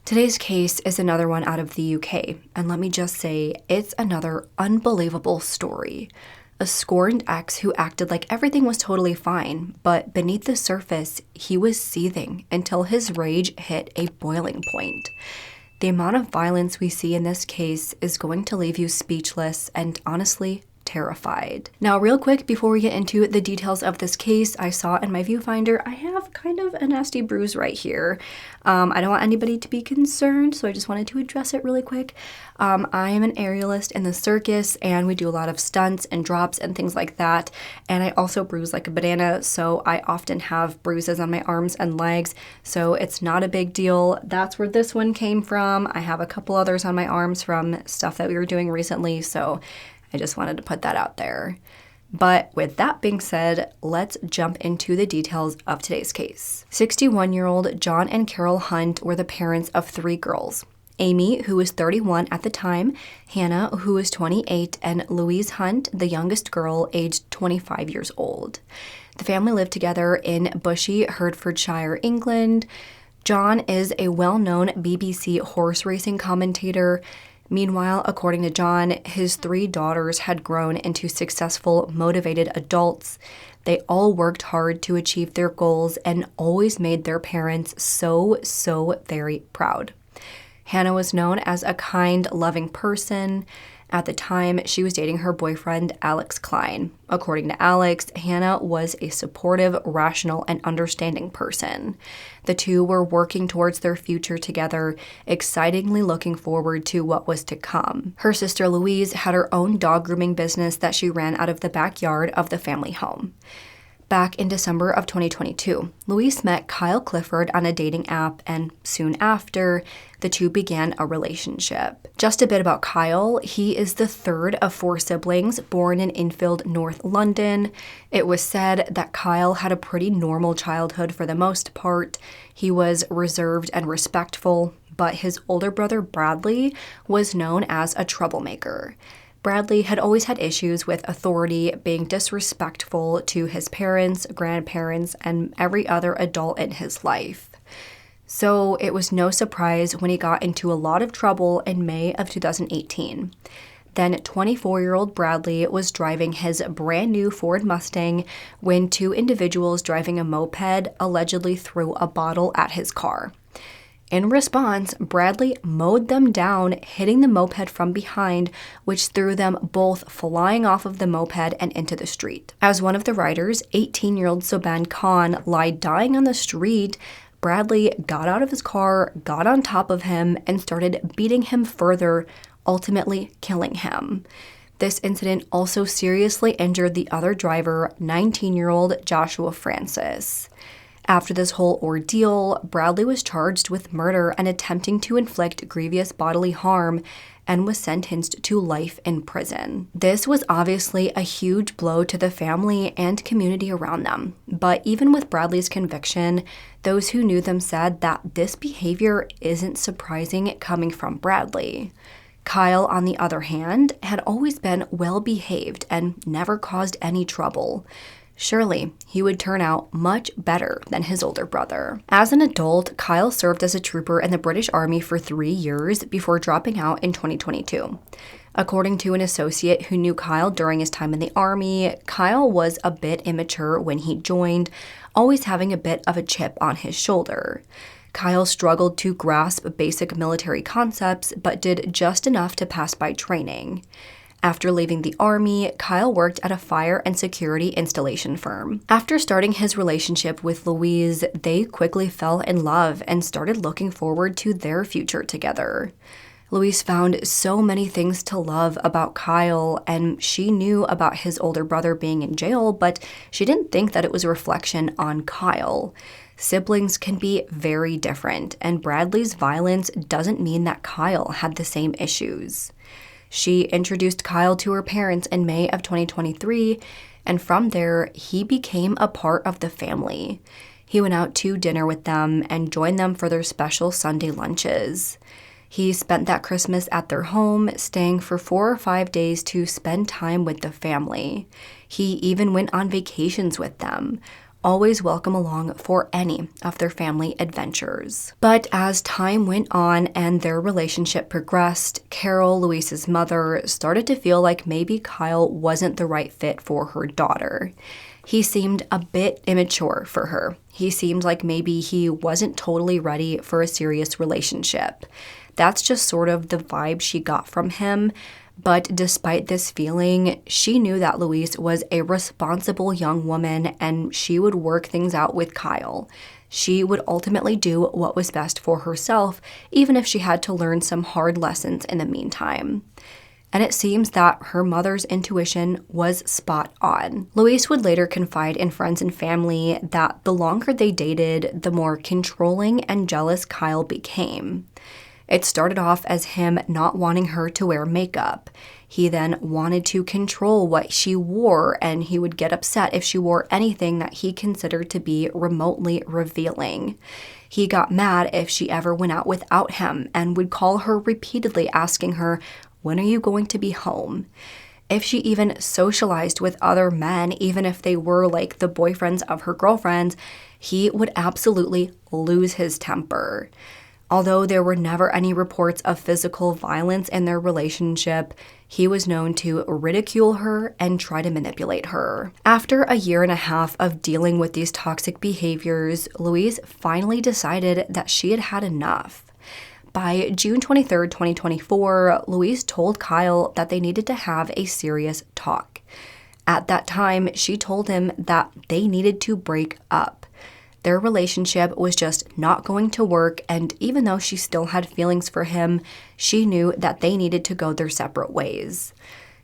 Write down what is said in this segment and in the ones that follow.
Today's case is another one out of the UK, and let me just say, it's another unbelievable story. A scorned ex who acted like everything was totally fine, but beneath the surface, he was seething until his rage hit a boiling point. The amount of violence we see in this case is going to leave you speechless and honestly terrified. Now, real quick, before we get into the details of this case, I saw in my viewfinder, I have kind of a nasty bruise right here. I don't want anybody to be concerned, so I just wanted to address it really quick. I am an aerialist in the circus, and we do a lot of stunts and drops and things like that. And I also bruise like a banana, so I often have bruises on my arms and legs, so it's not a big deal. That's where this one came from. I have a couple others on my arms from stuff that we were doing recently, so I just wanted to put that out there. But with that being said, let's jump into the details of today's case. 61-year-old John and Carol Hunt were the parents of 3 girls. Amy, who was 31 at the time, Hannah, who was 28, and Louise Hunt, the youngest girl, aged 25 years old. The family lived together in Bushey, Hertfordshire, England. John is a well-known BBC horse racing commentator. Meanwhile, according to John, his 3 daughters had grown into successful, motivated adults. They all worked hard to achieve their goals and always made their parents so very proud. Hannah was known as a kind, loving person. At the time, she was dating her boyfriend, Alex Klein. According to Alex, Hannah was a supportive, rational, and understanding person. The two were working towards their future together, excitingly looking forward to what was to come. Her sister Louise had her own dog grooming business that she ran out of the backyard of the family home. Back in December of 2022, Louise met Kyle Clifford on a dating app, and soon after, the two began a relationship. Just a bit about Kyle. He is the 3rd of 4 siblings, born in Enfield, North London. It was said that Kyle had a pretty normal childhood for the most part. He was reserved and respectful, but his older brother Bradley was known as a troublemaker. Bradley had always had issues with authority, being disrespectful to his parents, grandparents, and every other adult in his life. So it was no surprise when he got into a lot of trouble in May of 2018. Then 24-year-old Bradley was driving his brand new Ford Mustang when 2 individuals driving a moped allegedly threw a bottle at his car. In response, Bradley mowed them down, hitting the moped from behind, which threw them both flying off of the moped and into the street. As one of the riders, 18-year-old Soban Khan, lay dying on the street, Bradley got out of his car, got on top of him, and started beating him further, ultimately killing him. This incident also seriously injured the other driver, 19-year-old Joshua Francis. After this whole ordeal, Bradley was charged with murder and attempting to inflict grievous bodily harm and was sentenced to life in prison. This was obviously a huge blow to the family and community around them. But even with Bradley's conviction, those who knew them said that this behavior isn't surprising coming from Bradley. Kyle, on the other hand, had always been well-behaved and never caused any trouble. Surely, he would turn out much better than his older brother. As an adult, Kyle served as a trooper in the British Army for 3 years before dropping out in 2022. According to an associate who knew Kyle during his time in the Army, Kyle was a bit immature when he joined, always having a bit of a chip on his shoulder. Kyle struggled to grasp basic military concepts, but did just enough to pass by training. After leaving the Army, Kyle worked at a fire and security installation firm. After starting his relationship with Louise, they quickly fell in love and started looking forward to their future together. Louise found so many things to love about Kyle, and she knew about his older brother being in jail, but she didn't think that it was a reflection on Kyle. Siblings can be very different, and Bradley's violence doesn't mean that Kyle had the same issues. She introduced Kyle to her parents in May of 2023, and from there, he became a part of the family. He went out to dinner with them and joined them for their special Sunday lunches. He spent that Christmas at their home, staying for 4 or 5 days to spend time with the family. He even went on vacations with them. always welcome along for any of their family adventures. But as time went on and their relationship progressed, Carol, Louise's mother, started to feel like maybe Kyle wasn't the right fit for her daughter. He seemed a bit immature for her. He seemed like maybe he wasn't totally ready for a serious relationship. That's just sort of the vibe she got from him. But despite this feeling, she knew that Louise was a responsible young woman and she would work things out with Kyle. She would ultimately do what was best for herself, even if she had to learn some hard lessons in the meantime. And it seems that her mother's intuition was spot on. Louise would later confide in friends and family that the longer they dated, the more controlling and jealous Kyle became. It started off as him not wanting her to wear makeup. He then wanted to control what she wore, and he would get upset if she wore anything that he considered to be remotely revealing. He got mad if she ever went out without him and would call her repeatedly asking her, "When are you going to be home?" If she even socialized with other men, even if they were like the boyfriends of her girlfriends, he would absolutely lose his temper. Although there were never any reports of physical violence in their relationship, he was known to ridicule her and try to manipulate her. After a year and a half of dealing with these toxic behaviors, Louise finally decided that she had had enough. By June 23rd, 2024, Louise told Kyle that they needed to have a serious talk. At that time, she told him that they needed to break up. Their relationship was just not going to work, and even though she still had feelings for him, she knew that they needed to go their separate ways.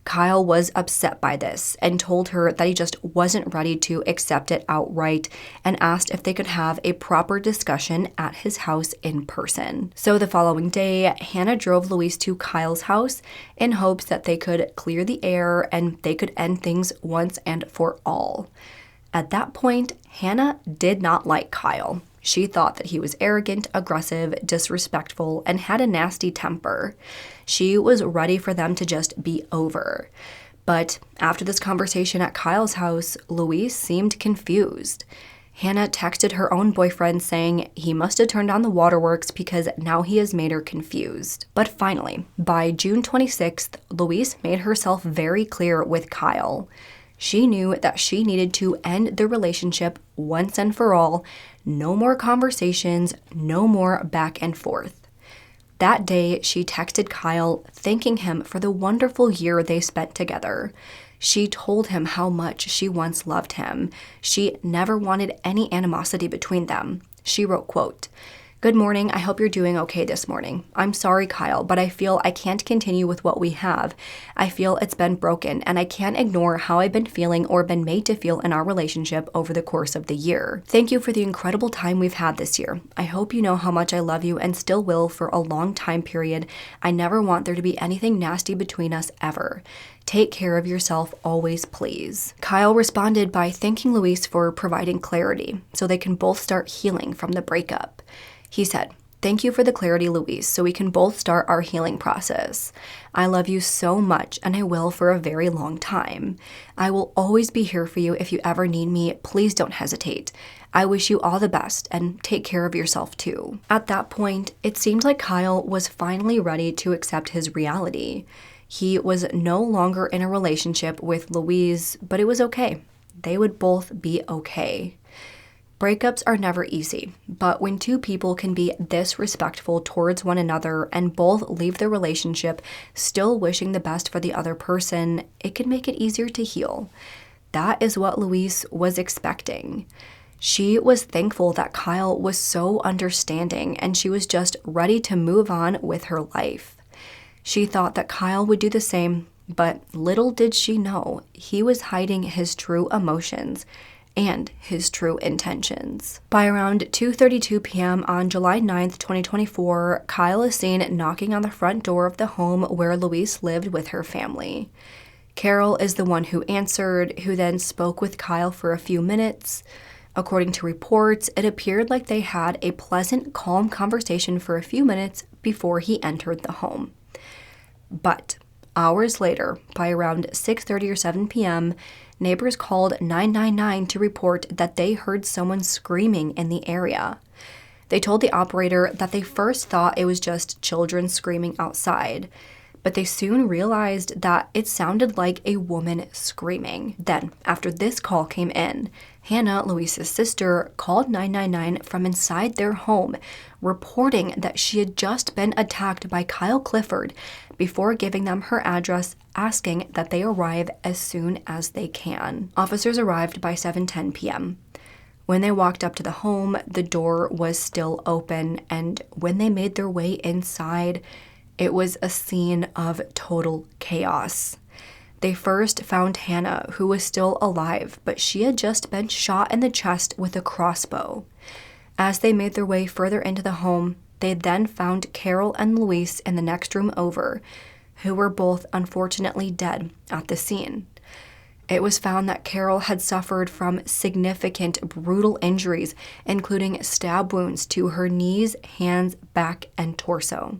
Kyle was upset by this and told her that he just wasn't ready to accept it outright and asked if they could have a proper discussion at his house in person. So the following day, Hannah drove Louise to Kyle's house in hopes that they could clear the air and they could end things once and for all. At that point, Hannah did not like Kyle. She thought that he was arrogant, aggressive, disrespectful, and had a nasty temper. She was ready for them to just be over. But after this conversation at Kyle's house, Louise seemed confused. Hannah texted her own boyfriend saying he must have turned on the waterworks because now he has made her confused. But finally, by June 26th, Louise made herself very clear with Kyle. She knew that she needed to end the relationship once and for all. No more conversations, no more back and forth. That day, she texted Kyle, thanking him for the wonderful year they spent together. She told him how much she once loved him. She never wanted any animosity between them. She wrote, quote, "Good morning. I hope you're doing okay this morning. I'm sorry, Kyle, but I feel I can't continue with what we have. I feel it's been broken, and I can't ignore how I've been feeling or been made to feel in our relationship over the course of the year. Thank you for the incredible time we've had this year. I hope you know how much I love you and still will for a long time period. I never want there to be anything nasty between us ever. Take care of yourself always, please." Kyle responded by thanking Louise for providing clarity so they can both start healing from the breakup. He said, "Thank you for the clarity, Louise, so we can both start our healing process. I love you so much, and I will for a very long time. I will always be here for you if you ever need me. Please don't hesitate. I wish you all the best, and take care of yourself too." At that point, it seemed like Kyle was finally ready to accept his reality. He was no longer in a relationship with Louise, but it was okay. They would both be okay. Breakups are never easy, but when two people can be this respectful towards one another and both leave the relationship still wishing the best for the other person, it can make it easier to heal. That is what Louise was expecting. She was thankful that Kyle was so understanding and she was just ready to move on with her life. She thought that Kyle would do the same, but little did she know he was hiding his true emotions and his true intentions. By around 2:32 p.m. on July 9th, 2024, Kyle is seen knocking on the front door of the home where Louise lived with her family. Carol is the one who answered, who then spoke with Kyle for a few minutes. According to reports, it appeared like they had a pleasant, calm conversation for a few minutes before he entered the home. But Hours later, by around 6:30 or 7 p.m., neighbors called 999 to report that they heard someone screaming in the area. They told the operator that they first thought it was just children screaming outside, but they soon realized that it sounded like a woman screaming. Then, after this call came in, Hannah, Louise's sister, called 999 from inside their home, reporting that she had just been attacked by Kyle Clifford before giving them her address, asking that they arrive as soon as they can. Officers arrived by 7:10 p.m. When they walked up to the home, the door was still open, and when they made their way inside, it was a scene of total chaos. They first found Hannah, who was still alive, but she had just been shot in the chest with a crossbow. As they made their way further into the home, they then found Carol and Louise in the next room over, who were both unfortunately dead at the scene. It was found that Carol had suffered from significant brutal injuries, including stab wounds to her knees, hands, back, and torso.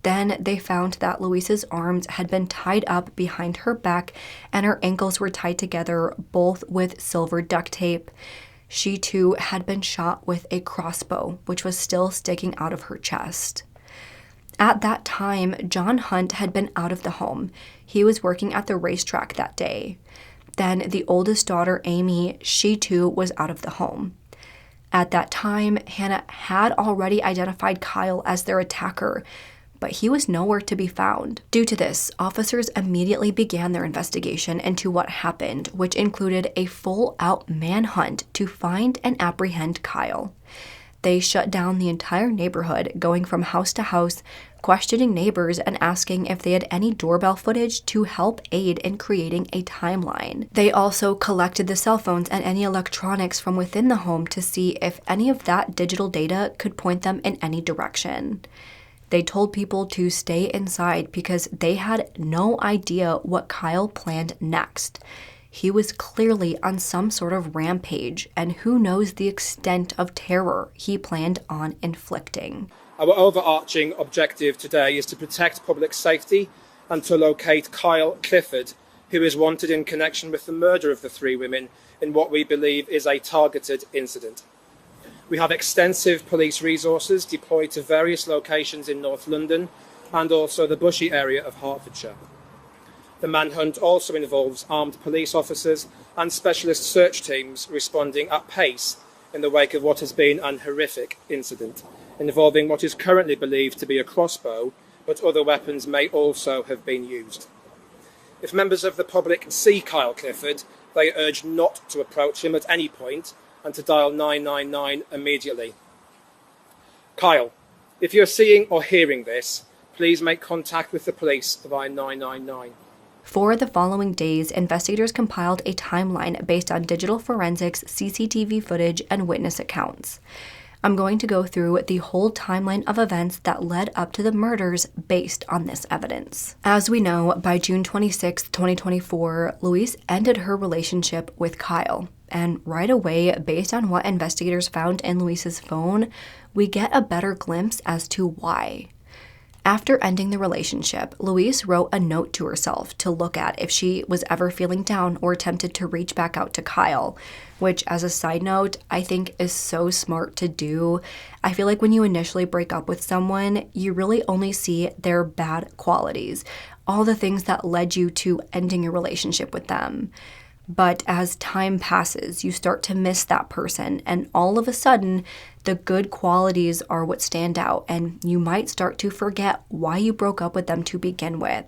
Then they found that Louise's arms had been tied up behind her back and her ankles were tied together, both with silver duct tape. She too had been shot with a crossbow, which was still sticking out of her chest. At that time, John Hunt had been out of the home. He was working at the racetrack that day. Then the oldest daughter, Amy, she too was out of the home. At that time, Hannah had already identified Kyle as their attacker, but he was nowhere to be found. Due to this, officers immediately began their investigation into what happened, which included a full-out manhunt to find and apprehend Kyle. They shut down the entire neighborhood, going from house to house, questioning neighbors and asking if they had any doorbell footage to help aid in creating a timeline. They also collected the cell phones and any electronics from within the home to see if any of that digital data could point them in any direction. They told people to stay inside because they had no idea what Kyle planned next. He was clearly on some sort of rampage, and who knows the extent of terror he planned on inflicting. Our overarching objective today is to protect public safety and to locate Kyle Clifford, who is wanted in connection with the murder of the three women in what we believe is a targeted incident. We have extensive police resources deployed to various locations in North London and also the Bushy area of Hertfordshire. The manhunt also involves armed police officers and specialist search teams responding at pace in the wake of what has been an horrific incident, involving what is currently believed to be a crossbow, but other weapons may also have been used. If members of the public see Kyle Clifford, they urge not to approach him at any point and to dial 999 immediately. Kyle, if you're seeing or hearing this, please make contact with the police via 999. For the following days, investigators compiled a timeline based on digital forensics, CCTV footage, and witness accounts. I'm going to go through the whole timeline of events that led up to the murders based on this evidence. As we know, by June 26, 2024, Louise ended her relationship with Kyle. And right away, based on what investigators found in Louise's phone, we get a better glimpse as to why. After ending the relationship, Louise wrote a note to herself to look at if she was ever feeling down or tempted to reach back out to Kyle, which, as a side note, I think is so smart to do. I feel like when you initially break up with someone, you really only see their bad qualities, all the things that led you to ending your relationship with them. But as time passes, you start to miss that person, and all of a sudden, the good qualities are what stand out, and you might start to forget why you broke up with them to begin with.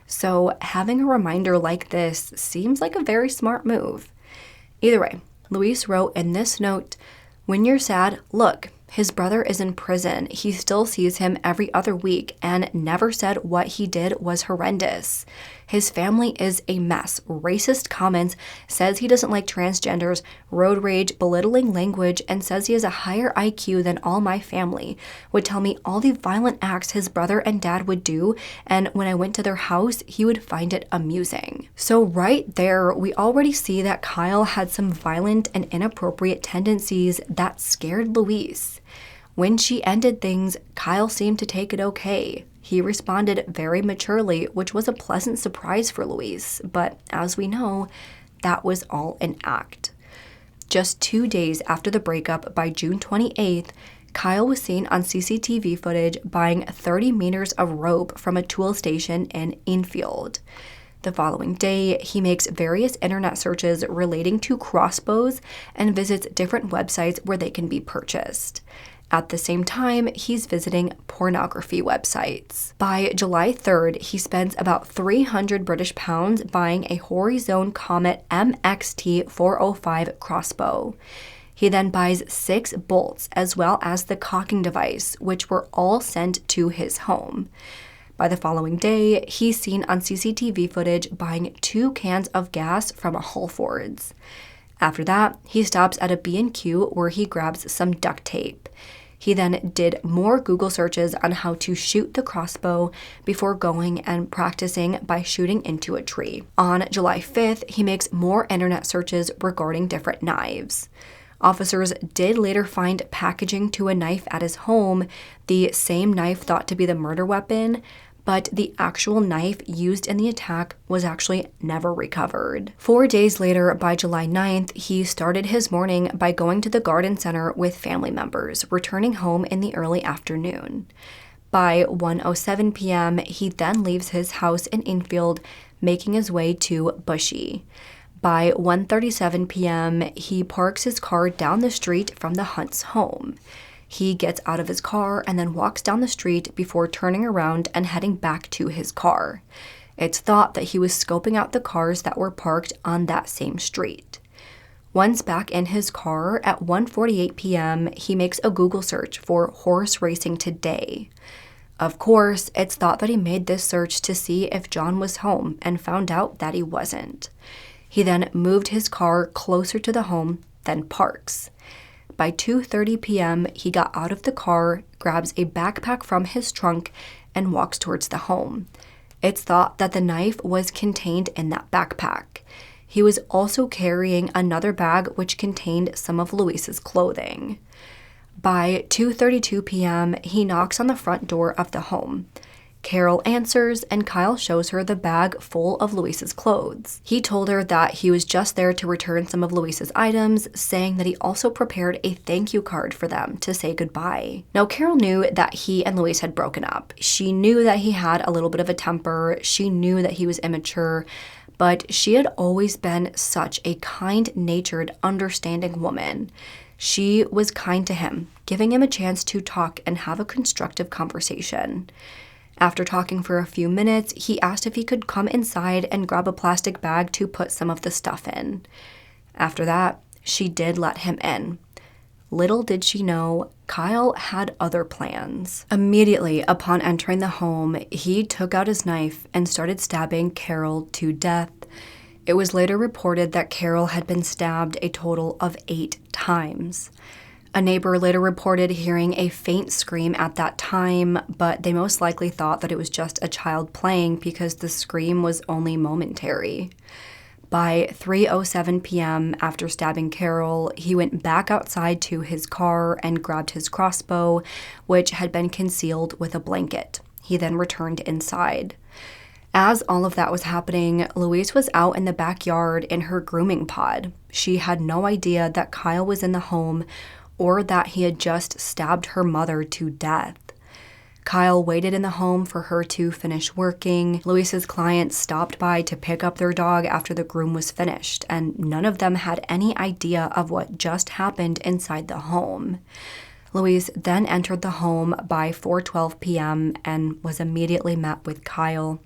So having a reminder like this seems like a very smart move. Either way, Louise wrote in this note, "When you're sad, look, his brother is in prison. He still sees him every other week and never said what he did was horrendous. His family is a mess. Racist comments, says he doesn't like transgenders, road rage, belittling language, and says he has a higher IQ than all my family. Would tell me all the violent acts his brother and dad would do, and when I went to their house, he would find it amusing." So right there, we already see that Kyle had some violent and inappropriate tendencies that scared Louise. When she ended things, Kyle seemed to take it okay. He responded very maturely, which was a pleasant surprise for Louise, but as we know, that was all an act. Just 2 days after the breakup, by June 28th, Kyle was seen on CCTV footage buying 30 meters of rope from a tool station in Enfield. The following day, he makes various internet searches relating to crossbows and visits different websites where they can be purchased. At the same time, he's visiting pornography websites. By July 3rd, he spends about 300 British pounds buying a Horrifying Comet MXT 405 crossbow. He then buys 6 bolts as well as the cocking device, which were all sent to his home. By the following day, he's seen on CCTV footage buying 2 cans of gas from a Halfords. After that, he stops at a B&Q where he grabs some duct tape. He then did more Google searches on how to shoot the crossbow before going and practicing by shooting into a tree. On July 5th, he makes more internet searches regarding different knives. Officers did later find packaging to a knife at his home, the same knife thought to be the murder weapon, but the actual knife used in the attack was actually never recovered. 4 days later, by July 9th, he started his morning by going to the garden center with family members, returning home in the early afternoon. By 1:07 p.m., he then leaves his house in Enfield, making his way to Bushy. By 1:37 p.m., he parks his car down the street from the Hunt's home. He gets out of his car and then walks down the street before turning around and heading back to his car. It's thought that he was scoping out the cars that were parked on that same street. Once back in his car at 1:48 p.m., he makes a Google search for horse racing today. Of course, it's thought that he made this search to see if John was home and found out that he wasn't. He then moved his car closer to the home, then parks. By 2:30 p.m., he got out of the car, grabs a backpack from his trunk, and walks towards the home. It's thought that the knife was contained in that backpack. He was also carrying another bag which contained some of Louise's clothing. By 2:32 p.m., he knocks on the front door of the home. Carol answers, and Kyle shows her the bag full of Louise's clothes. He told her that he was just there to return some of Louise's items, saying that he also prepared a thank you card for them to say goodbye. Now, Carol knew that he and Louise had broken up. She knew that he had a little bit of a temper. She knew that he was immature, but she had always been such a kind-natured, understanding woman. She was kind to him, giving him a chance to talk and have a constructive conversation. After talking for a few minutes, he asked if he could come inside and grab a plastic bag to put some of the stuff in. After that, she did let him in. Little did she know, Kyle had other plans. Immediately upon entering the home, he took out his knife and started stabbing Carol to death. It was later reported that Carol had been stabbed a total of 8 times. A neighbor later reported hearing a faint scream at that time, but they most likely thought that it was just a child playing because the scream was only momentary. By 3:07 p.m., after stabbing Carol, he went back outside to his car and grabbed his crossbow, which had been concealed with a blanket. He then returned inside. As all of that was happening, Louise was out in the backyard in her grooming pod. She had no idea that Kyle was in the home or that he had just stabbed her mother to death. Kyle waited in the home for her to finish working. Louise's clients stopped by to pick up their dog after the groom was finished, and none of them had any idea of what just happened inside the home. Louise then entered the home by 4:12 p.m. and was immediately met with Kyle.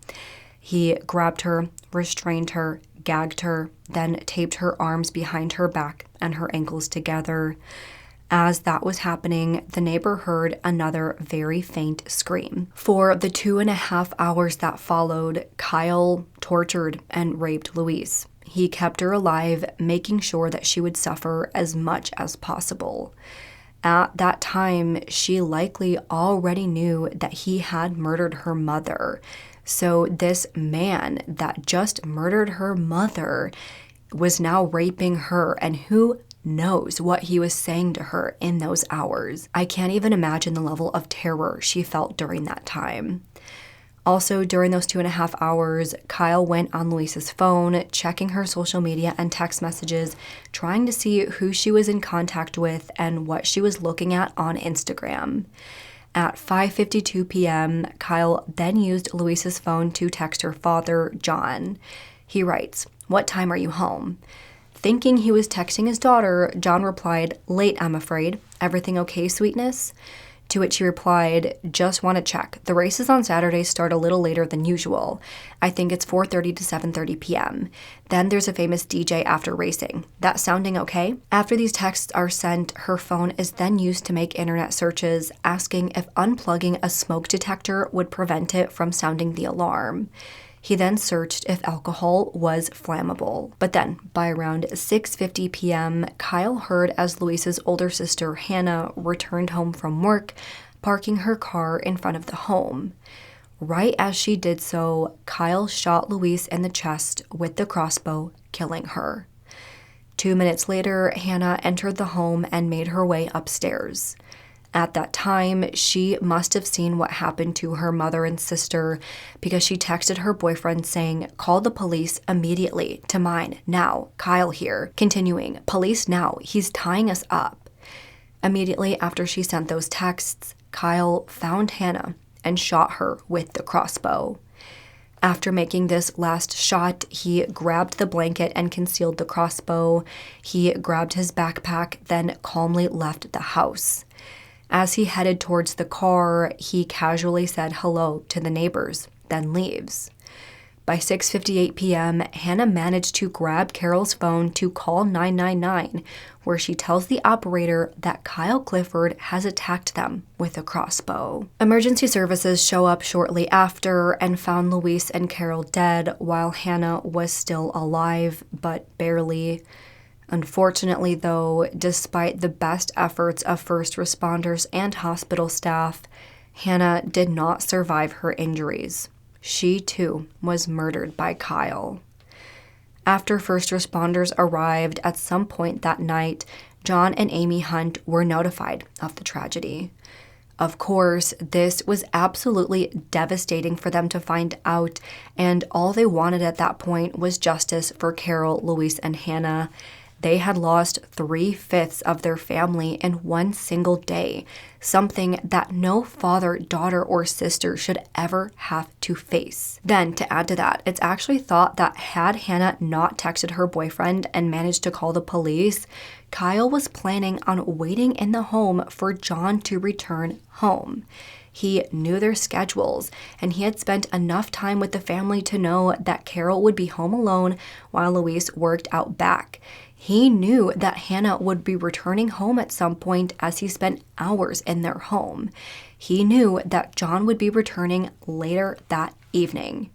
He grabbed her, restrained her, gagged her, then taped her arms behind her back and her ankles together. As that was happening, the neighbor heard another very faint scream. For the 2.5 hours that followed, Kyle tortured and raped Louise. He kept her alive, making sure that she would suffer as much as possible. At that time, she likely already knew that he had murdered her mother. So this man that just murdered her mother was now raping her, and who knows what he was saying to her in those hours. I can't even imagine the level of terror she felt during that time. Also, during those 2.5 hours, Kyle went on Luis's phone, checking her social media and text messages, trying to see who she was in contact with and what she was looking at on Instagram. At 5:52 p.m., Kyle then used Luis's phone to text her father, John. He writes, "What time are you home?" Thinking he was texting his daughter, John replied, "Late, I'm afraid. Everything okay, sweetness?" To which he replied, "Just want to check. The races on Saturday start a little later than usual. I think it's 4:30 to 7:30 p.m. Then there's a famous DJ after racing. That sounding okay?" After these texts are sent, her phone is then used to make internet searches, asking if unplugging a smoke detector would prevent it from sounding the alarm. He then searched if alcohol was flammable. But then, by around 6:50 p.m., Kyle heard as Luis's older sister, Hannah, returned home from work, parking her car in front of the home. Right as she did so, Kyle shot Luis in the chest with the crossbow, killing her. 2 minutes later, Hannah entered the home and made her way upstairs. At that time, she must have seen what happened to her mother and sister because she texted her boyfriend saying, "Call the police immediately to mine now. Kyle here." Continuing, "Police now. He's tying us up." Immediately after she sent those texts, Kyle found Hannah and shot her with the crossbow. After making this last shot, he grabbed the blanket and concealed the crossbow. He grabbed his backpack, then calmly left the house. As he headed towards the car, he casually said hello to the neighbors, then leaves. By 6:58 p.m., Hannah managed to grab Carol's phone to call 999, where she tells the operator that Kyle Clifford has attacked them with a crossbow. Emergency services show up shortly after and found Luis and Carol dead while Hannah was still alive, but barely. Unfortunately, though, despite the best efforts of first responders and hospital staff, Hannah did not survive her injuries. She, too, was murdered by Kyle. After first responders arrived at some point that night, John and Amy Hunt were notified of the tragedy. Of course, this was absolutely devastating for them to find out, and all they wanted at that point was justice for Carol, Luis, and Hannah. They had lost 3/5 of their family in one single day, something that no father, daughter, or sister should ever have to face. Then, to add to that, it's actually thought that had Hannah not texted her boyfriend and managed to call the police, Kyle was planning on waiting in the home for John to return home. He knew their schedules, and he had spent enough time with the family to know that Carol would be home alone while Luis worked out back. He knew that Hannah would be returning home at some point as he spent hours in their home. He knew that John would be returning later that evening.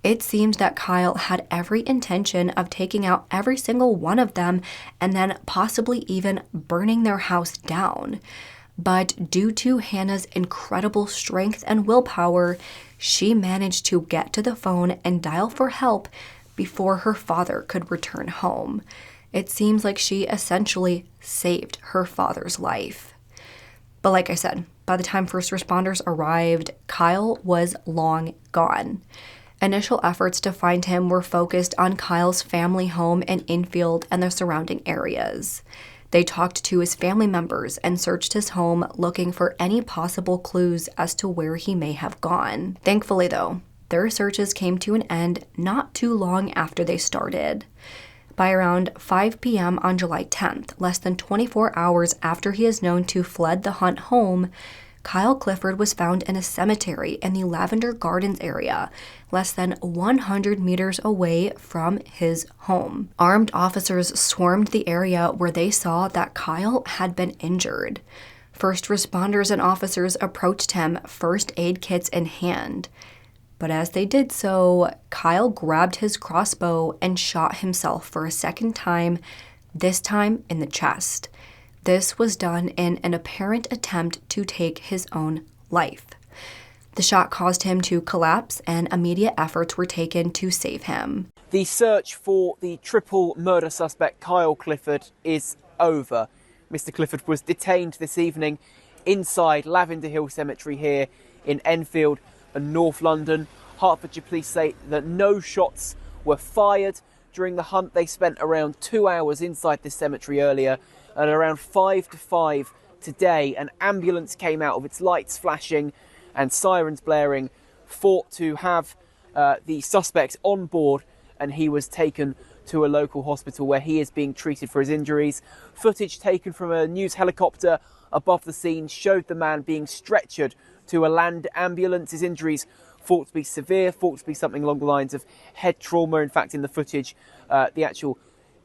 It seemed that Kyle had every intention of taking out every single one of them and then possibly even burning their house down. But due to Hannah's incredible strength and willpower, she managed to get to the phone and dial for help before her father could return home. It seems like she essentially saved her father's life. But like I said, by the time first responders arrived, Kyle was long gone. Initial efforts to find him were focused on Kyle's family home in Enfield and the surrounding areas. They talked to his family members and searched his home looking for any possible clues as to where he may have gone. Thankfully, though, their searches came to an end not too long after they started. By around 5 p.m. on July 10th, less than 24 hours after he is known to fled the Hunt home, Kyle Clifford was found in a cemetery in the Lavender Gardens area, less than 100 meters away from his home. Armed officers swarmed the area where they saw that Kyle had been injured. First responders and officers approached him, first aid kits in hand. But as they did so, Kyle grabbed his crossbow and shot himself for a second time, this time in the chest. This was done in an apparent attempt to take his own life. The shot caused him to collapse, and immediate efforts were taken to save him. The search for the triple murder suspect Kyle Clifford is over. Mr. Clifford was detained this evening inside Lavender Hill Cemetery here in Enfield and North London. Hertfordshire police say that no shots were fired during the hunt. They spent around 2 hours inside this cemetery earlier, and around 5 to 5 today an ambulance came out with its lights flashing and sirens blaring, thought to have the suspect on board, and he was taken to a local hospital where he is being treated for his injuries. Footage taken from a news helicopter above the scene showed the man being stretchered to a land ambulance. His injuries thought to be severe, thought to be something along the lines of head trauma. In fact, in the footage, the actual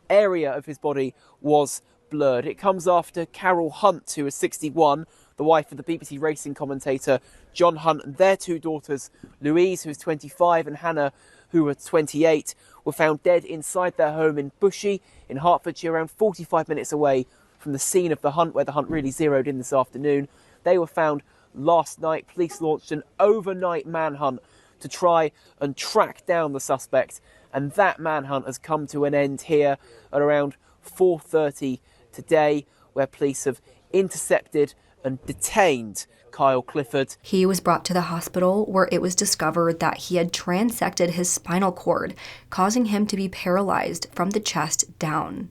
area of his body was blurred. It comes after Carol Hunt, who is 61, the wife of the BBC racing commentator John Hunt, and their two daughters, Louise, who's 25, and Hannah, who was 28, were found dead inside their home in Bushey in Hertfordshire, around 45 minutes away from the scene of the hunt, where the hunt really zeroed in this afternoon. They were found last night. Police launched an overnight manhunt to try and track down the suspect, and that manhunt has come to an end here at around 4:30 today, where police have intercepted and detained Kyle Clifford. He was brought to the hospital where it was discovered that he had transected his spinal cord, causing him to be paralyzed from the chest down.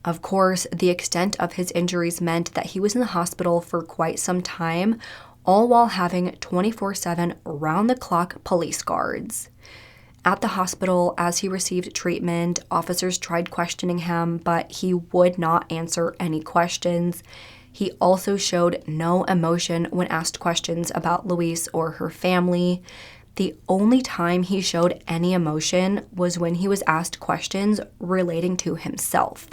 Of course, the extent of his injuries meant that he was in the hospital for quite some time, all while having 24/7 round-the-clock police guards. At the hospital, as he received treatment, officers tried questioning him, but he would not answer any questions. He also showed no emotion when asked questions about Louise or her family. The only time he showed any emotion was when he was asked questions relating to himself.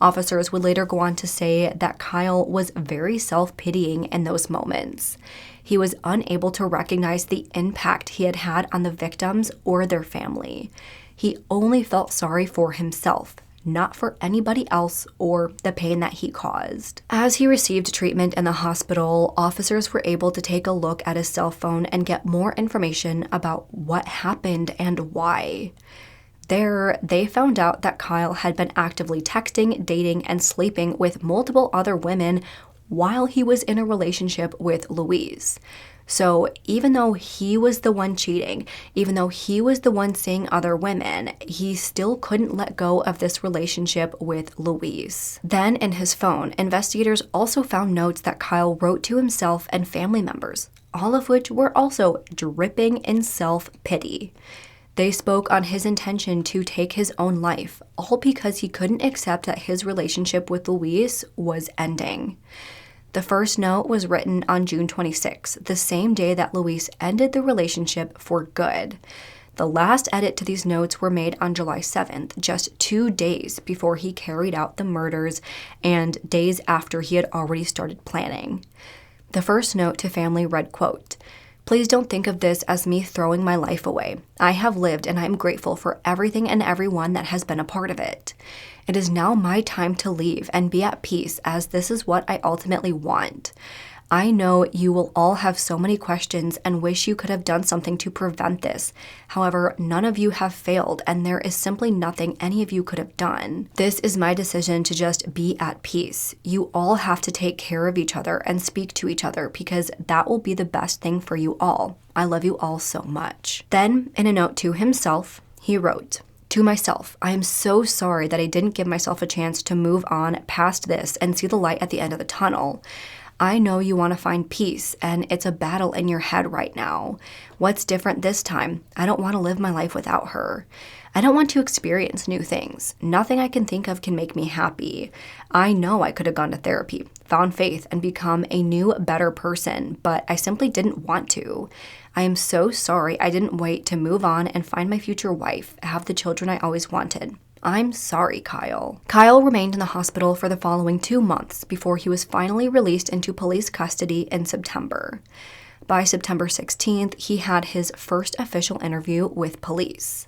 Officers would later go on to say that Kyle was very self-pitying in those moments. He was unable to recognize the impact he had had on the victims or their family. He only felt sorry for himself, not for anybody else or the pain that he caused. As he received treatment in the hospital, officers were able to take a look at his cell phone and get more information about what happened and why. There, they found out that Kyle had been actively texting, dating, and sleeping with multiple other women while he was in a relationship with Louise. So even though he was the one cheating, even though he was the one seeing other women, he still couldn't let go of this relationship with Louise. Then in his phone, investigators also found notes that Kyle wrote to himself and family members, all of which were also dripping in self-pity. They spoke on his intention to take his own life, all because he couldn't accept that his relationship with Louise was ending. The first note was written on June 26, the same day that Louise ended the relationship for good. The last edit to these notes were made on July 7th, just 2 days before he carried out the murders and days after he had already started planning. The first note to family read, quote, "Please don't think of this as me throwing my life away. I have lived and I am grateful for everything and everyone that has been a part of it. It is now my time to leave and be at peace, as this is what I ultimately want. I know you will all have so many questions and wish you could have done something to prevent this. However, none of you have failed, and there is simply nothing any of you could have done. This is my decision to just be at peace. You all have to take care of each other and speak to each other, because that will be the best thing for you all. I love you all so much." Then, in a note to himself, he wrote, "To myself, I am so sorry that I didn't give myself a chance to move on past this and see the light at the end of the tunnel. I know you want to find peace, and it's a battle in your head right now. What's different this time? I don't want to live my life without her. I don't want to experience new things. Nothing I can think of can make me happy. I know I could have gone to therapy, found faith, and become a new, better person, but I simply didn't want to. I am so sorry I didn't wait to move on and find my future wife, have the children I always wanted. I'm sorry, Kyle." Kyle remained in the hospital for the following 2 months before he was finally released into police custody in September. By September 16th, he had his first official interview with police.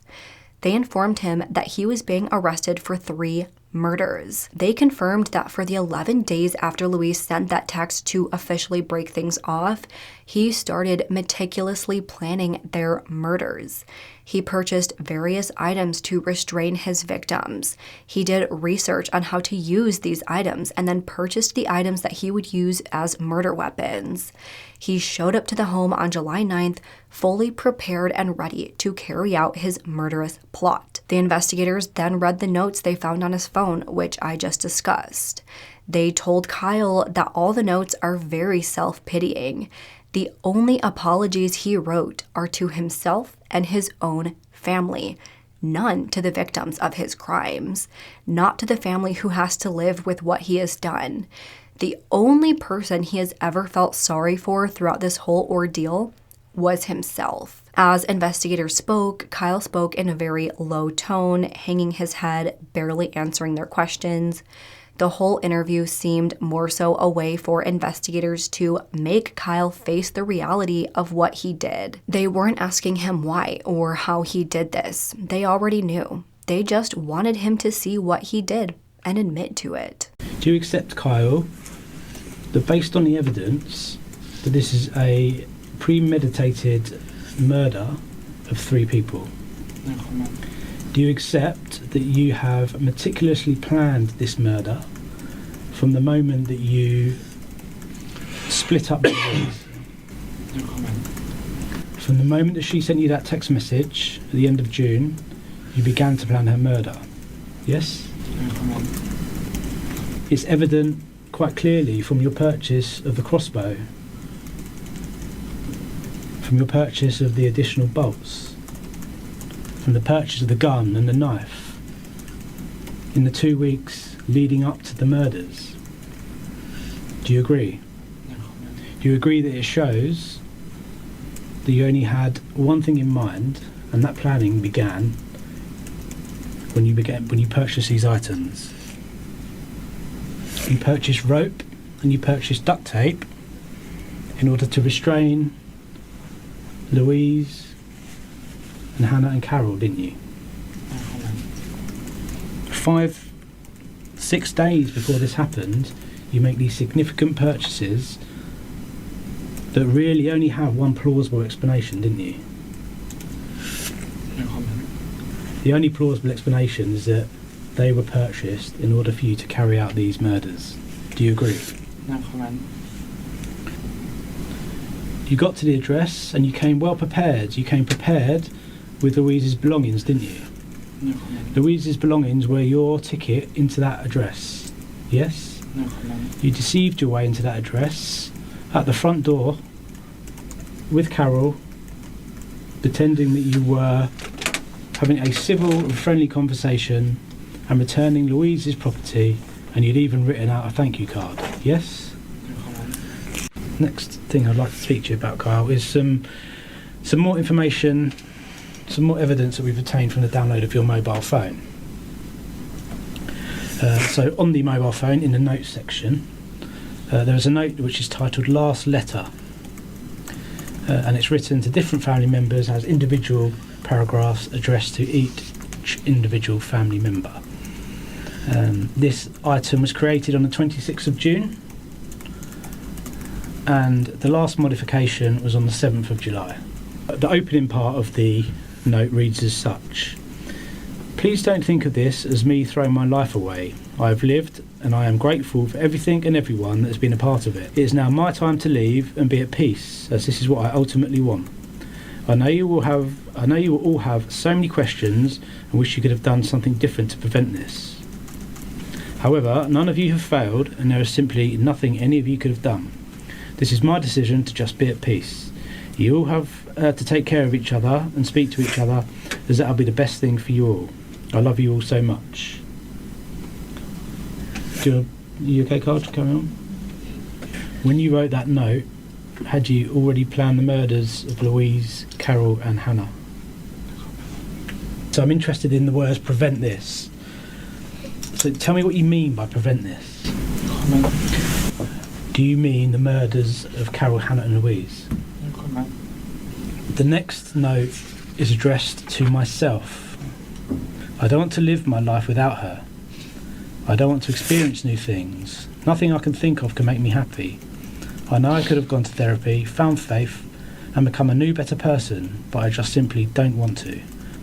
They informed him that he was being arrested for 3 murders. They confirmed that for the 11 days after Louise sent that text to officially break things off, he started meticulously planning their murders. He purchased various items to restrain his victims. He did research on how to use these items and then purchased the items that he would use as murder weapons. He showed up to the home on July 9th, fully prepared and ready to carry out his murderous plot. The investigators then read the notes they found on his phone, which I just discussed. They told Kyle that all the notes are very self-pitying. The only apologies he wrote are to himself and his own family, none to the victims of his crimes, not to the family who has to live with what he has done. The only person he has ever felt sorry for throughout this whole ordeal was himself. As investigators spoke, Kyle spoke in a very low tone, hanging his head, barely answering their questions. The whole interview seemed more so a way for investigators to make Kyle face the reality of what he did. They weren't asking him why or how he did this. They already knew. They just wanted him to see what he did and admit to it. Do you accept, Kyle, that based on the evidence, that this is a premeditated murder of 3 people? No comment. Do you accept that you have meticulously planned this murder from the moment that you split up Louise? No comment. From the moment that she sent you that text message at the end of June, you began to plan her murder? Yes? No comment. It's evident quite clearly from your purchase of the crossbow, from your purchase of the additional bolts, from the purchase of the gun and the knife, in the 2 weeks leading up to the murders. Do you agree? No comment. Do you agree that it shows that you only had one thing in mind, and that planning began when you purchased these items? You purchased rope and you purchased duct tape in order to restrain Louise and Hannah and Carol, didn't you? No comment. 5-6 days before this happened, you make these significant purchases that really only have one plausible explanation, didn't you? No comment. The only plausible explanation is that they were purchased in order for you to carry out these murders. Do you agree? No comment. You got to the address and you came well prepared. You came prepared with Louise's belongings, didn't you? No comment. Louise's belongings were your ticket into that address. Yes? No comment. You deceived your way into that address at the front door with Carol, pretending that you were having a civil and friendly conversation and returning Louise's property, and you'd even written out a thank you card. Yes? No comment. Next thing I'd like to speak to you about, Kyle, is some more information, some more evidence that we've obtained from the download of your mobile phone. So on the mobile phone, in the notes section, there is a note which is titled Last Letter, and it's written to different family members, has individual paragraphs addressed to each individual family member. This item was created on the 26th of June, and the last modification was on the 7th of July. The opening part of the note reads as such: "Please don't think of this as me throwing my life away. I have lived, and I am grateful for everything and everyone that has been a part of it. It is now my time to leave and be at peace, as this is what I ultimately want. I know you will all have so many questions and wish you could have done something different to prevent this. However, none of you have failed, and there is simply nothing any of you could have done. This is my decision to just be at peace. You all have to take care of each other and speak to each other, as that will be the best thing for you all. I love you all so much." You okay, Carl, to carry on? When you wrote that note, had you already planned the murders of Louise, Carol and Hannah? So I'm interested in the words "prevent this." So tell me what you mean by "prevent this." No comment. Do you mean the murders of Carol, Hannah and Louise? No comment. The next note is addressed to myself. I don't want to live my life without her. I don't want to experience new things. Nothing I can think of can make me happy. I know I could have gone to therapy, found faith, and become a new, better person, but I just simply don't want to.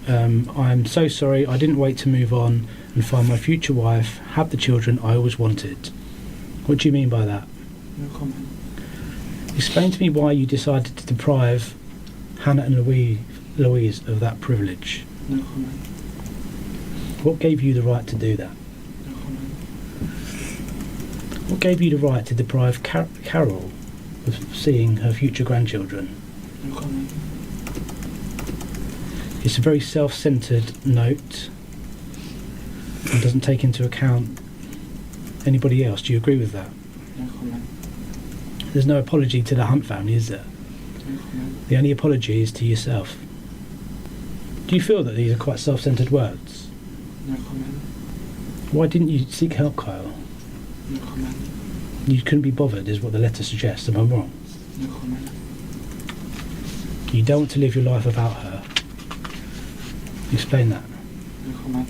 I'm so sorry I didn't wait to move on and find my future wife, have the children I always wanted. What do you mean by that? No comment. Explain to me why you decided to deprive Hannah and Louise of that privilege. No comment. What gave you the right to do that? No comment. What gave you the right to deprive Carol of seeing her future grandchildren? No comment. It's a very self-centred note and doesn't take into account anybody else. Do you agree with that? No comment. There's no apology to the Hunt family, is there? No comment. The only apology is to yourself. Do you feel that these are quite self-centred words? No comment. Why didn't you seek help, Kyle? No comment. You couldn't be bothered, is what the letter suggests. Am I wrong? No comment. You don't want to live your life without her. Explain that. No comment.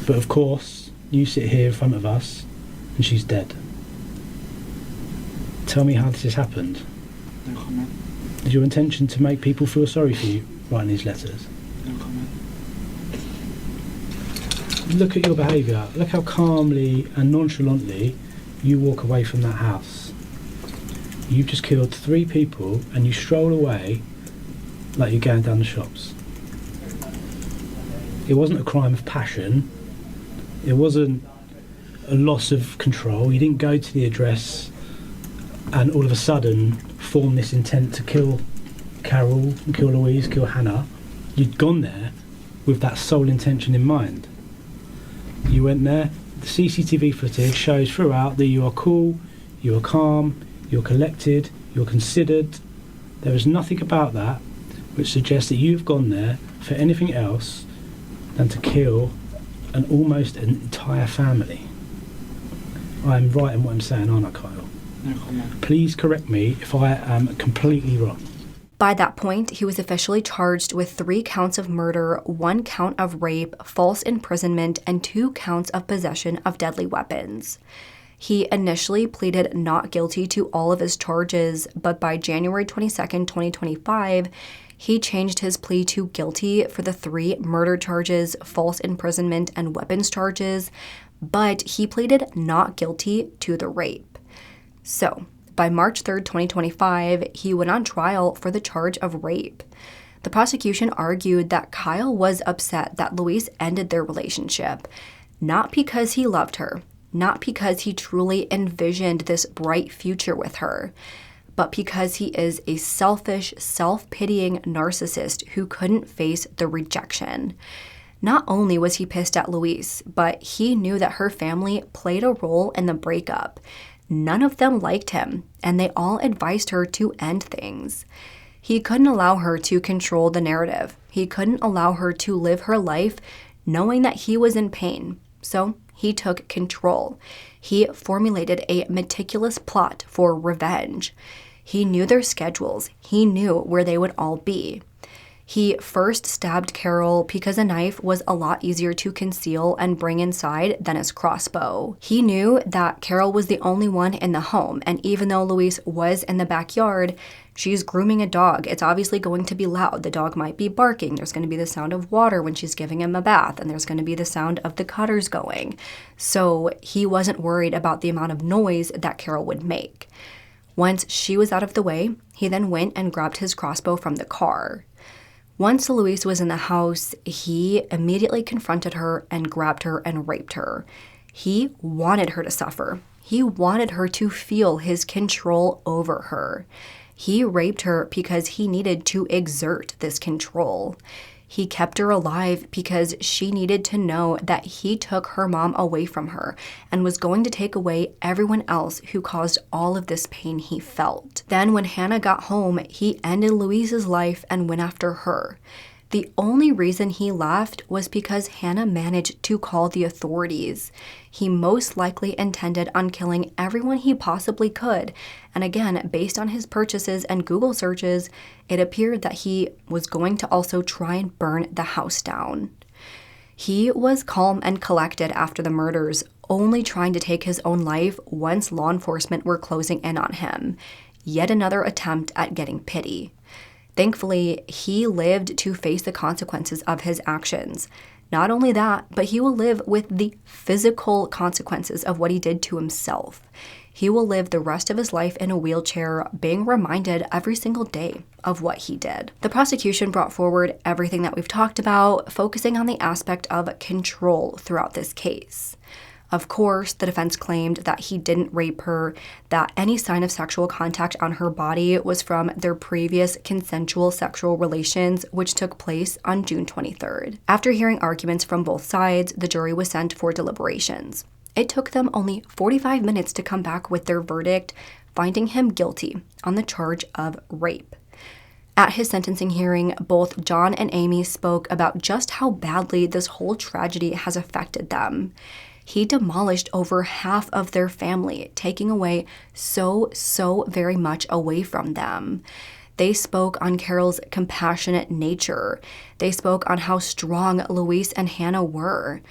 But of course, you sit here in front of us and she's dead. Tell me how this has happened. No comment. Is your intention to make people feel sorry for you writing these letters? No comment. Look at your behaviour. Look how calmly and nonchalantly you walk away from that house. You've just killed 3 people and you stroll away like you're going down the shops. It wasn't a crime of passion. It wasn't a loss of control. You didn't go to the address and all of a sudden form this intent to kill Carol, kill Louise, kill Hannah. You'd gone there with that sole intention in mind. You went there, the CCTV footage shows throughout that you are cool, you are calm, you're collected, you're considered. There is nothing about that which suggests that you've gone there for anything else than to kill almost an entire family. I'm right in what I'm saying, aren't I, Kyle? No comment. Please correct me if I am completely wrong. By that point, he was officially charged with 3 counts of murder, 1 count of rape, false imprisonment, and 2 counts of possession of deadly weapons. He initially pleaded not guilty to all of his charges, but by January 22nd, 2025, he changed his plea to guilty for the 3 murder charges, false imprisonment, and weapons charges, but he pleaded not guilty to the rape. So, by March 3rd, 2025, he went on trial for the charge of rape. The prosecution argued that Kyle was upset that Louise ended their relationship, not because he loved her, not because he truly envisioned this bright future with her, but because he is a selfish, self-pitying narcissist who couldn't face the rejection. Not only was he pissed at Louise, but he knew that her family played a role in the breakup. None of them liked him, and they all advised her to end things. He couldn't allow her to control the narrative. He couldn't allow her to live her life knowing that he was in pain. So he took control. He formulated a meticulous plot for revenge. He knew their schedules. He knew where they would all be. He first stabbed Carol because a knife was a lot easier to conceal and bring inside than his crossbow. He knew that Carol was the only one in the home, and even though Louise was in the backyard, she's grooming a dog. It's obviously going to be loud. The dog might be barking. There's going to be the sound of water when she's giving him a bath, and there's going to be the sound of the cutters going. So he wasn't worried about the amount of noise that Carol would make. Once she was out of the way, he then went and grabbed his crossbow from the car. Once Louise was in the house, he immediately confronted her and grabbed her and raped her. He wanted her to suffer. He wanted her to feel his control over her. He raped her because he needed to exert this control. He kept her alive because she needed to know that he took her mom away from her and was going to take away everyone else who caused all of this pain he felt. Then when Hannah got home, he ended Louise's life and went after her. The only reason he left was because Hannah managed to call the authorities. He most likely intended on killing everyone he possibly could, and again, based on his purchases and Google searches, it appeared that he was going to also try and burn the house down. He was calm and collected after the murders, only trying to take his own life once law enforcement were closing in on him. Yet another attempt at getting pity. Thankfully, he lived to face the consequences of his actions. Not only that, but he will live with the physical consequences of what he did to himself. He will live the rest of his life in a wheelchair, being reminded every single day of what he did. The prosecution brought forward everything that we've talked about, focusing on the aspect of control throughout this case. Of course, the defense claimed that he didn't rape her, that any sign of sexual contact on her body was from their previous consensual sexual relations, which took place on June 23rd. After hearing arguments from both sides, the jury was sent for deliberations. It took them only 45 minutes to come back with their verdict, finding him guilty on the charge of rape. At his sentencing hearing, both John and Amy spoke about just how badly this whole tragedy has affected them. He demolished over half of their family, taking away so very much away from them. They spoke on Carol's compassionate nature. They spoke on how strong Louise and Hannah were.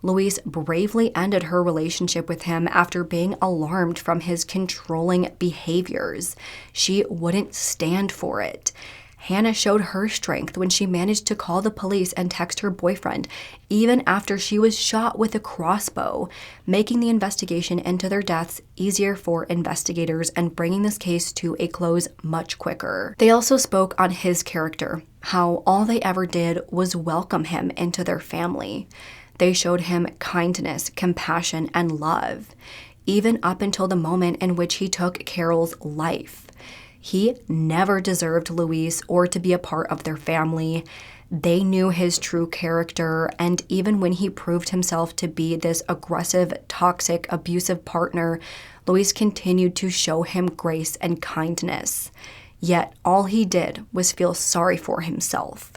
Louise bravely ended her relationship with him after being alarmed from his controlling behaviors. She wouldn't stand for it. Hannah showed her strength when she managed to call the police and text her boyfriend, even after she was shot with a crossbow, making the investigation into their deaths easier for investigators and bringing this case to a close much quicker. They also spoke on his character, how all they ever did was welcome him into their family. They showed him kindness, compassion, and love, even up until the moment in which he took Carol's life. He never deserved Louise or to be a part of their family. They knew his true character, and even when he proved himself to be this aggressive, toxic, abusive partner, Louise continued to show him grace and kindness. Yet all he did was feel sorry for himself.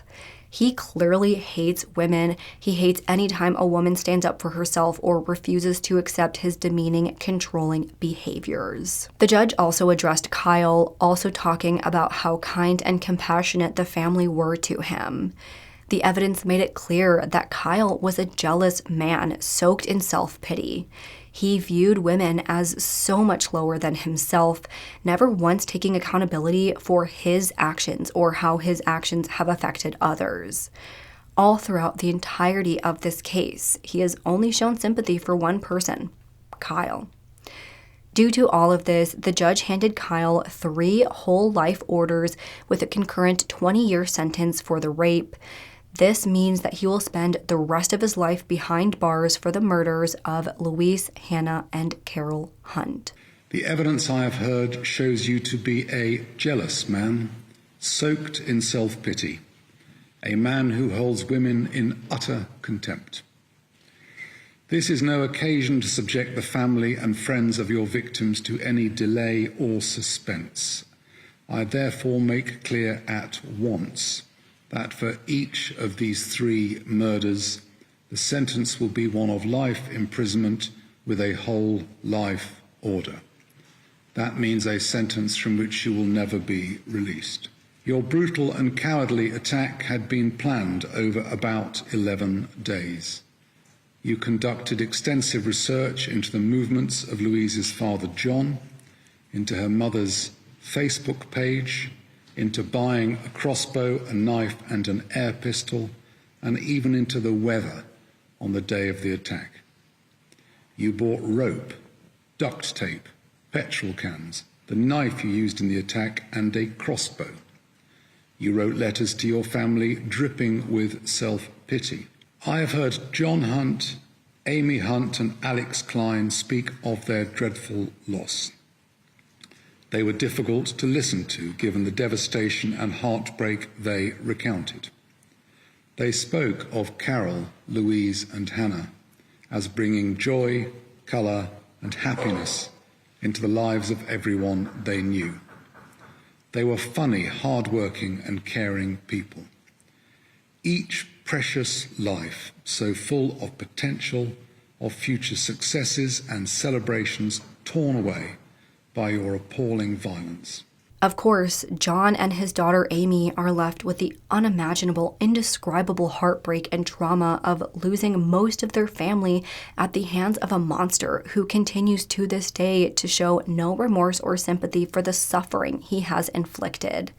He clearly hates women. He hates any time a woman stands up for herself or refuses to accept his demeaning, controlling behaviors. The judge also addressed Kyle, also talking about how kind and compassionate the family were to him. The evidence made it clear that Kyle was a jealous man soaked in self-pity. He viewed women as so much lower than himself, never once taking accountability for his actions or how his actions have affected others. All throughout the entirety of this case, he has only shown sympathy for one person, Kyle. Due to all of this, the judge handed Kyle 3 whole life orders with a concurrent 20-year sentence for the rape. This means that he will spend the rest of his life behind bars for the murders of Louise, Hannah, and Carol Hunt. The evidence I have heard shows you to be a jealous man, soaked in self-pity, a man who holds women in utter contempt. This is no occasion to subject the family and friends of your victims to any delay or suspense. I therefore make clear at once that for each of these 3 murders, the sentence will be one of life imprisonment with a whole life order. That means a sentence from which you will never be released. Your brutal and cowardly attack had been planned over about 11 days. You conducted extensive research into the movements of Louise's father, John, into her mother's Facebook page, into buying a crossbow, a knife and an air pistol, and even into the weather on the day of the attack. You bought rope, duct tape, petrol cans, the knife you used in the attack, and a crossbow. You wrote letters to your family dripping with self-pity. I have heard John Hunt, Amy Hunt and Alex Klein speak of their dreadful loss. They were difficult to listen to, given the devastation and heartbreak they recounted. They spoke of Carol, Louise, and Hannah as bringing joy, colour, and happiness into the lives of everyone they knew. They were funny, hard-working, and caring people. Each precious life, so full of potential, of future successes and celebrations, torn away by your appalling violence. Of course, John and his daughter Amy are left with the unimaginable, indescribable heartbreak and trauma of losing most of their family at the hands of a monster who continues to this day to show no remorse or sympathy for the suffering he has inflicted.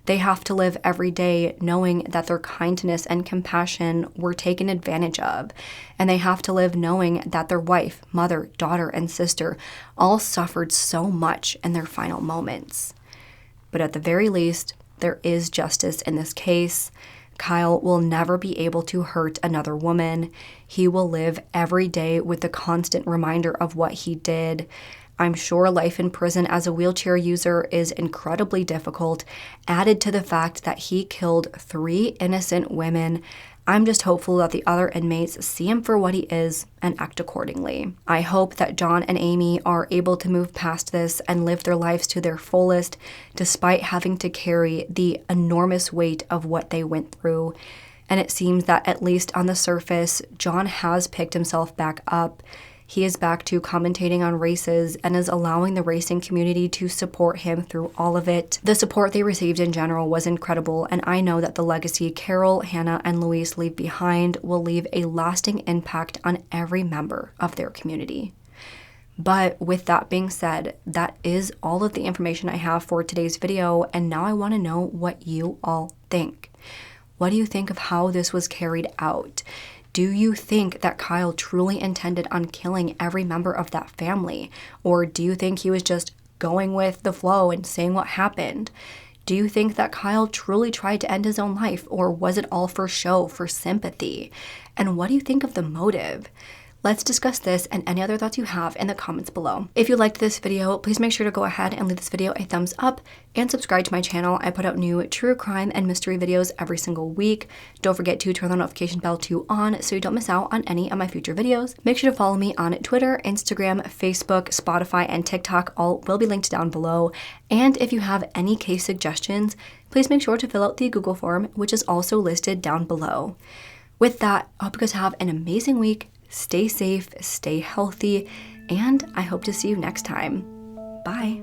They have to live every day knowing that their kindness and compassion were taken advantage of, and they have to live knowing that their wife, mother, daughter, and sister all suffered so much in their final moments. But at the very least, there is justice in this case. Kyle will never be able to hurt another woman. He will live every day with the constant reminder of what he did. I'm sure life in prison as a wheelchair user is incredibly difficult, added to the fact that he killed 3 innocent women. I'm just hopeful that the other inmates see him for what he is and act accordingly. I hope that John and Amy are able to move past this and live their lives to their fullest, despite having to carry the enormous weight of what they went through. And it seems that at least on the surface, John has picked himself back up. He is back to commentating on races and is allowing the racing community to support him through all of it. The support they received in general was incredible, and I know that the legacy Carol, Hannah, and Louise leave behind will leave a lasting impact on every member of their community. But with that being said, that is all of the information I have for today's video, and now I want to know what you all think. What do you think of how this was carried out? Do you think that Kyle truly intended on killing every member of that family? Or do you think he was just going with the flow and saying what happened? Do you think that Kyle truly tried to end his own life, or was it all for show, for sympathy? And what do you think of the motive? Let's discuss this and any other thoughts you have in the comments below. If you liked this video, please make sure to go ahead and leave this video a thumbs up and subscribe to my channel. I put out new true crime and mystery videos every single week. Don't forget to turn the notification bell on so you don't miss out on any of my future videos. Make sure to follow me on Twitter, Instagram, Facebook, Spotify, and TikTok. All will be linked down below. And if you have any case suggestions, please make sure to fill out the Google form, which is also listed down below. With that, I hope you guys have an amazing week. Stay safe, stay healthy, and I hope to see you next time. Bye.